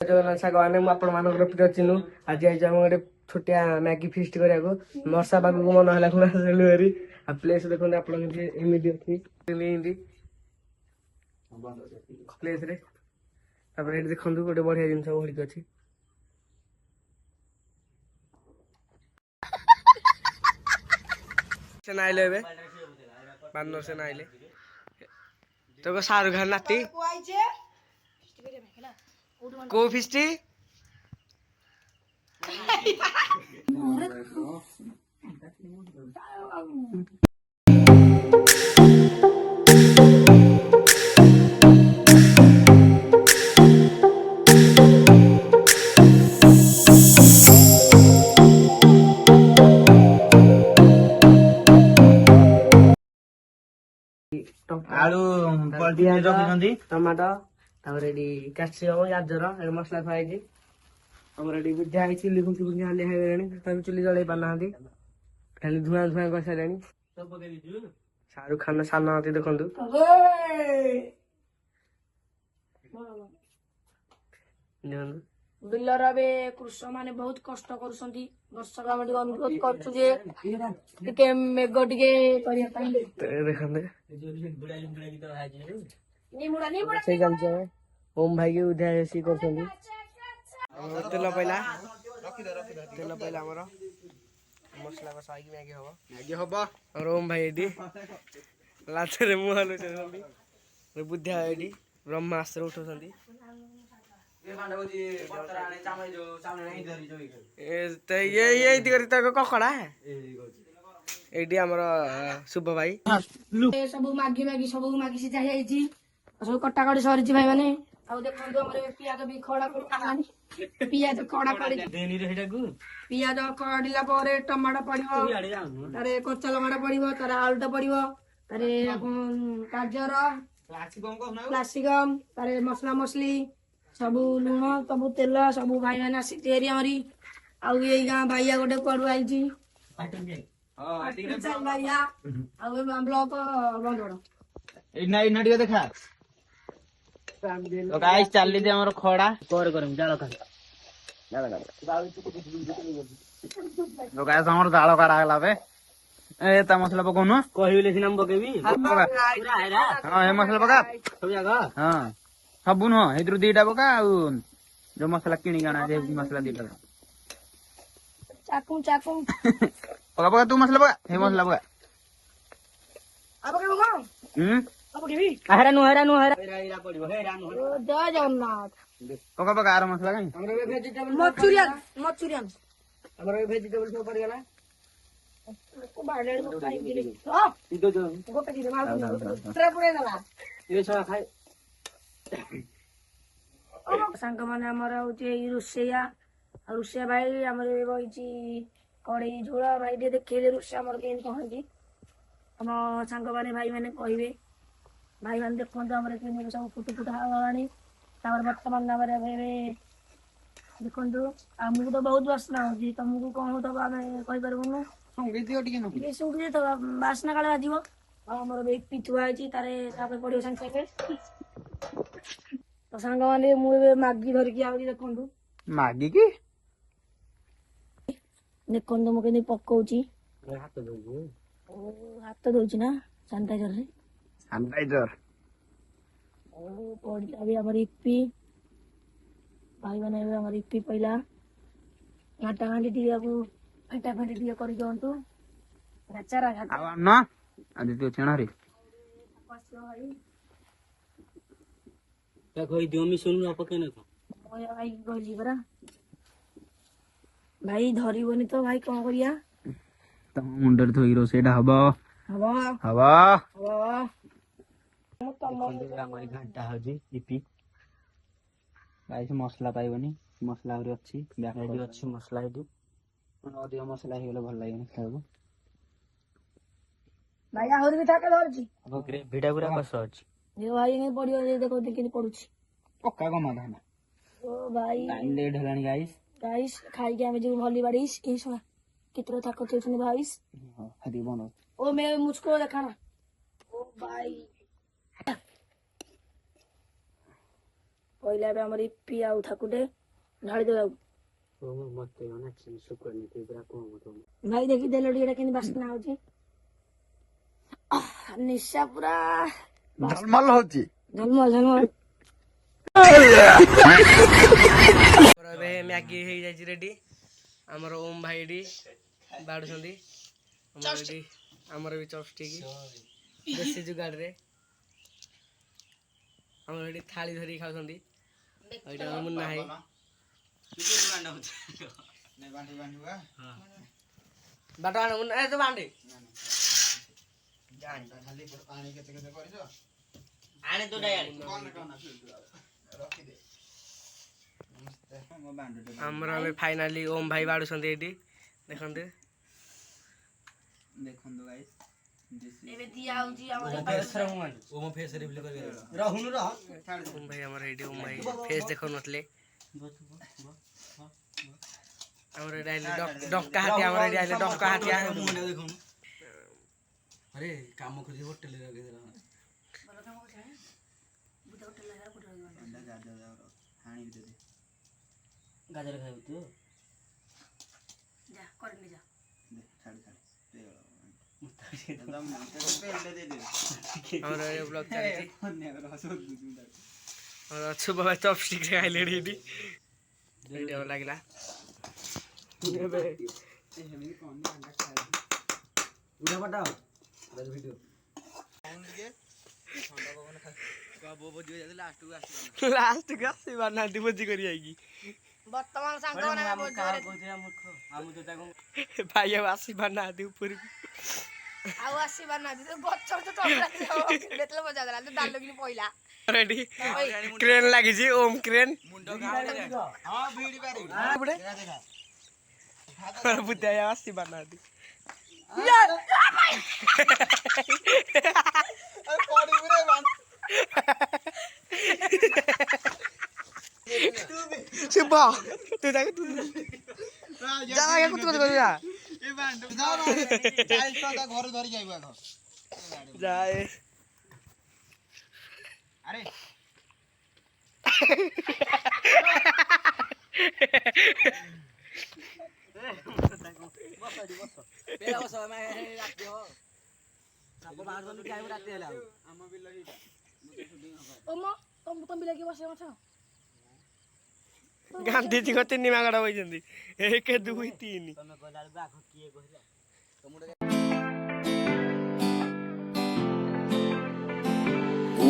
जगन्नाथ सागवान मुझे प्रिय चिन्हू आज आई गोटे छोटिया मैगी फिस्ट करने वर्षा पाग को मन है प्लेस देखते आप प्लेस देखो गोटे बढ़िया जिन होलिक अच्छी से नाइले बानर से नाइले तो शाहरुख खान नाती को फिस्टी आलू टमाटो कैप्सिकम गाजर मसला खाई बुझा चुली खुंटी खुंटी हाली खाई चुली जल पाना खाली धुआं धुआं कर सारे शाहरुख खान सान हाथी देखु बिलर कृषक माने बहुत कष्ट करुछंती दर्शक आम अनुरोध करछु जे टिके मेघ टिके करिया पई देखते निमुडा निमुडा ओम भाई की उद्यासी कर तेल पहला आमर मसला कषा मैगी हम मैगी हम और ओम भाई ये लाचरे मुह लुचाई बुद्धिया ये ब्रह्मास्त्र उठाऊँ ककड़ा ये आमर शुभ भाई सब मागी मागी सब मागी सिझा जाइछि सब कटाकटी सरिछि भाई माने आउ देखंतु हमर पियाज भी खड़ा करखानी पियाज खड़ा करी देनी रे हेटाकू पियाज खड़िला परे टमाटो पड़िबो तारे कच्चा लंगड़ा पड़िबो तारे आलूटा पड़िबो तारे गाजर क्लासिकम तारे मसला मसली सबू लुण सबू तेल सबू भाई मैंने आसी तेरी हमारी आउ ये गाँ भाइया गोटे कड़ू आई ब्लॉक बंद देखा तो गाइस चली दे हमर खड़ा कर करम जाल खा तो गाइस हमर जाल काढा गेला बे ए ता मसला पकोनु कहले सिना पकेबी हां ए मसला पका सब जगह हां सब न इधर दीटा पका जो मसला किणी गाना जे मसला दीटा चाकू चाकू पका पका तू मसला पका हे मसला पका अब के मो अब के भी हेरा नु हेरा पड़िबो हेरा नु जय जगन्नाथ पका पका आर मसला काई हमरे वेजिटेबल मचुरियन हमरे वेजिटेबल सब पड़ गेला को बाडे को खाई गेली हां इदो जो गोटे की मार त्रे पुरे दला ये छा खाई सांग माने हमर होची रुसिया रुसिया भाई हमर बहिची कड़े झोल भाई दे देखेले रुसिया हमर केन कहंती हम सांग माने भाई माने कहिबे भाई माने देखंतु हमर केन सब फुट फुट हावानी तावर वर्तमान नंबर भाई देखंतु हमहु तो बहुत वासना होची तुमको कोन होतो आमे कहि परबनु संगीत टिके न ये सुंगी तो वासना काले आजीबो हमर एक पिथुआ आइची तारे तापे पडियो संग संगे तो सांग माने मु मागी धर की आउरी देखंतु मागी की देखंतु मु केनी पकोउची हाथ दो ओ हाथ दोची ना सैनिटाइजर रे सैनिटाइजर ओ पड़ी अभी हमर इप्पी भाई माने हमर इप्पी पहिला घाटा घाटी दिया को फटा फटी दिया करी दंतु राचारा घाटा आ न आदि तो छेना रे पासो भाई क्या कोई दियोमी सुनु अपके न तो ओए भाई गली बरा भाई धरिबोनी तो भाई कोन करिया तम मुंडर थोई रो सेडा हबो हवा हवा हवा हमारी घंटा हजी इपी गाइस मसला पाइबनी मसला आउरी अछि बैकडी अछि मसला एडी अधिक मसला हे गेले भल लागेनी खाइबो भाई आहुरी भी थाके धरची अब ग्रेवीटा पूरा कस अछि ये भाई ने पड़ियो जे देखो किनी पडुची पक्का को मधाना ओ भाई टाइम लेट हलानी गाइस गाइस खाई के हमें जो भली बाड़ीस ई सुना कितना थाको थे भाईस हदी बनो ओ मैं मुझको दिखाना ओ भाई पहले ଏବେ ଆମର ଇପି ଆଉ ଥାକୁଟେ ଢାଳି ଦେବାକୁ ମତେ ମାନେ ଶୁଖୁନି ପୁରା କମ ଭାଇ ଦେଖି ଦେଲ ଟିକେ ଏଟା କେମିତି ବାସ୍ନା ହଉଛି ନିଶା ପୁରା ଝଲମଲ ହଉଛି। ଝଲମଲ ଝଲମଲ ଏବେ ମ୍ୟାଗି ହେଇଯାଇଛି ରେଡି। ଆମର ଓମ ଭାଇ ଏଠି ବାଢୁଛନ୍ତି। ଆମର ବି ଚପଷ୍ଟିକ୍ ଦେଶୀ ଯୁଗାଡରେ ଆମର ଏଠି ଥାଳି ଧରିକି ଖାଉଛନ୍ତି। ଏଇଟା ଆମର ମୁନ୍ନା ଭାଇ। ବାଟ ଆଣ ମୁନ୍ନା ଏ ତ ବାଣ୍ଡେ ଆଣେ ତ ଆମର ଏବେ ଫାଇନାଲି ଓମ ଭାଇ ବାଢୁଛନ୍ତି ଏଇଠି ଦେଖନ୍ତୁ। ଦେଖନ୍ତୁ ଗାଇସ୍ ଏବେ ଦିଆ ହଉଛି ଆମର ଓମ ଭାଇ ଆମର ଏଇଠି ଓମ ଭାଇ ଫେସ୍ ଦେଖାଉନଥିଲେ। ଆମର ଏଇଟା ଆଇଲେ ଡଙ୍କା ହାତୀ ଆମର ଏଇଠି ଆଇଲେ ଡଙ୍କା ହାତିଆ ଆରେ କାମ ଖୋଜି ହୋଟେଲରେ ରଖିଦେଲା ଗାଜର ଖାଇବୁ ତୁ ଯା କରିନି ଯା ଆମର ଏ ବ୍ଲଗ ଚାଲିଛି। ଆମର ଅଛୁ ବାବା ଚପଷ୍ଟିକ୍ ରେ ଖାଇଲେ ଏଇଠି ଭିଡ଼ିଓ ଲାଗିଲା। ଲାଷ୍ଟକୁ ଆସି ପାରୁନାହାନ୍ତି ଭୋଜି କରି ଯାଇକି ବର୍ତ୍ତମାନ ସାଙ୍ଗମାନେ ଭାଇ ଆଉ ଆସି ପାରୁନାହାନ୍ତି ଉପରକୁ ଆଉ ଆସି ପାରୁନାହାନ୍ତି ତ ଗଛ ତ ଟପିଲା ମଜା ଦେଲା ତ ଦାଲ କିନି ପଇଲା ରେଡି କ୍ରେନ୍ ଲାଗିଛି ଓମ କ୍ରେନ୍ ବୁଦ୍ଧା ଆସି ପାରୁନାହାନ୍ତି। ଶୁଭ ତୁ ତାକୁ ତୁ ଯା କୁତୁ ଯା ଘରୁ ଧରି ଯାଇବୁ ଆଗ ଯାଏ ଆରେ ଗାନ୍ଧିଜୀଙ୍କ 3 ମାଗଣା ବଇଛନ୍ତି 1 2 3